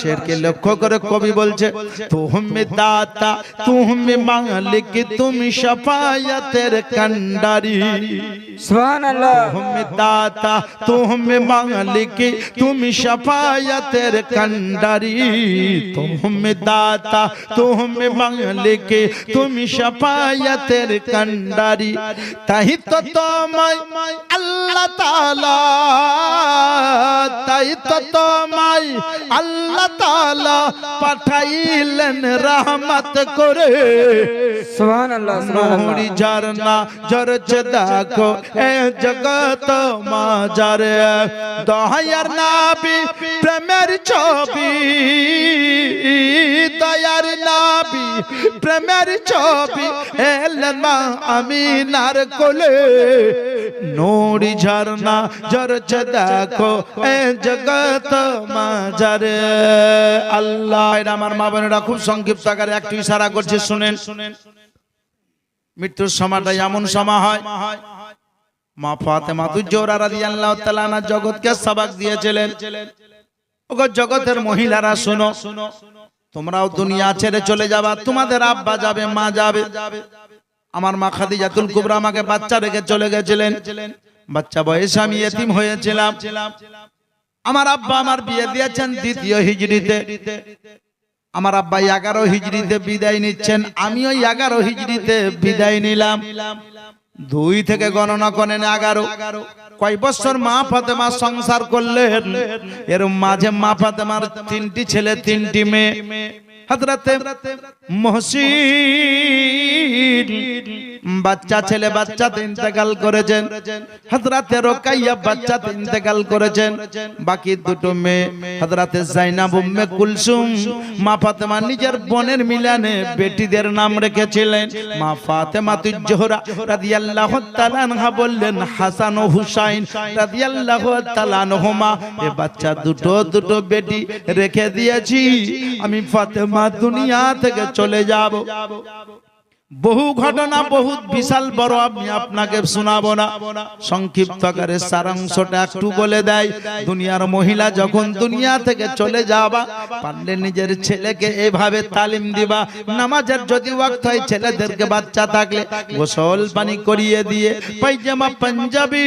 শেরকে লক্ষ্য করে কবি বলছে তুমি দাতা তুমি মালিক তুমি শাফায়াতের কান্ডারি সুবহানাল্লাহ। তুমি দাতা তুমি মালিক তুমি শাফায়াতের কান্ডারি তুমি দাতা তুমি মালিক তুমি শাফায়াতের কান্ডারি তাই তো তোমায় আল্লাহ তাআলা তাই তো তোমায় আল্লাহ তাআলা পাঠাইলেন রহমত করে সুবহানাল্লাহ সুবহানাল্লাহ। নুরি ঝরনা ঝরছে দেখো এ জগত মাঝারে দয়ার নবী প্রেমের ছবি দয়ার নবী প্রেমের ছবি এলেন মা আমিনার কোলে নুরি ঝরনা ঝরছে দেখো এ জগত মাঝারে আল্লাহ। আমার মা বোনেরা খুব সংক্ষিপ্ত আকারে একটু ইশারা করছে শুনেন। মৃত্যুর সময়টা এমন সময় হয় মা ফাতেমা জোহরা রাদিয়াল্লাহু তাআলা আনহা জগৎকে সবক দিয়েছিলেন ওগো জগতের মহিলারা শোনো তোমরাও দুনিয়া ছেড়ে চলে যাবা তোমাদের আব্বা যাবে মা যাবে আমার মা খাদিজাতুল কুবরা আমাকে বাচ্চা রেখে চলে গেছিলেন বাচ্চা বয়সে আমি ইতিম হয়েছিলাম আমার আব্বা আমার বিয়ে দিয়েছেন দ্বিতীয় হিজরিতে আমার আব্বা 11 হিজরিতে বিদায় নিচ্ছেন আমিও 11 হিজরিতে বিদায় নিলাম 2 থেকে গণনা করেন 11 কয় বছর মা ফাতেমা সংসার করলেন এর মাঝে মা ফাতেমার 3টি ছেলে 3টি মেয়ে হযরতে মুহসিন বাচ্চা ছেলে বাচ্চাতে ইন্তেকাল করেছেন হযরতে রুকাইয়া বাচ্চাতে ইন্তেকাল করেছেন বাকি দুটো মেয়ে হযরতে যায়েনব উম্মে কুলসুম মা ফাতেমা নিজের বোনের মিলনে বেটিদের নাম রেখেছিলেন মা ফাতেমা জোহরা রাদিয়াল্লাহু তাআলা আনহা বললেন হাসান ও হুসাইন রাদিয়াল্লাহু তাআলা আনহুমা এ বাচ্চা দুটো বেটি রেখে দিয়েছি আমি ফাতেমা দুনিয়া থেকে চলে যাব বহু ঘটনা বহুত বিশাল বড় আমি আপনাকে শোনাবো না সংক্ষিপ্ত আকারে সারাংশটা একটু বলে দেয় দুনিয়ার মহিলা যখন দুনিয়া থেকে চলে যাবা পারলে নিজের ছেলেকে এইভাবে তালিম দিবা নামাজের যদি ওয়াক্ত হয় ছেলেদেরকে বাচ্চা থাকলে গোসল পানি করিয়ে দিয়ে পায়জামা পাঞ্জাবি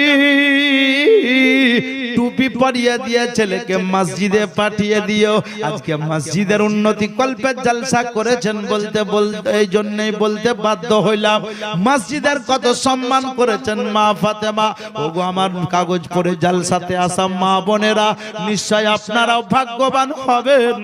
টুপি পরিয়ে দিয়ে ছেলেকে মসজিদে পাঠিয়ে দিও আজকে মসজিদের উন্নতি কল্পে জলসা করেছেন বলতে এই জন্যই বলতে বাধ্য হইলাম মসজিদের কত সম্মান করেছেন মা ফাতেমা ওগো আমার কাগজ পড়ে জলসাতে আসা মা বোনেরা নিশ্চয় আপনারাও ভাগ্যবান হবেন।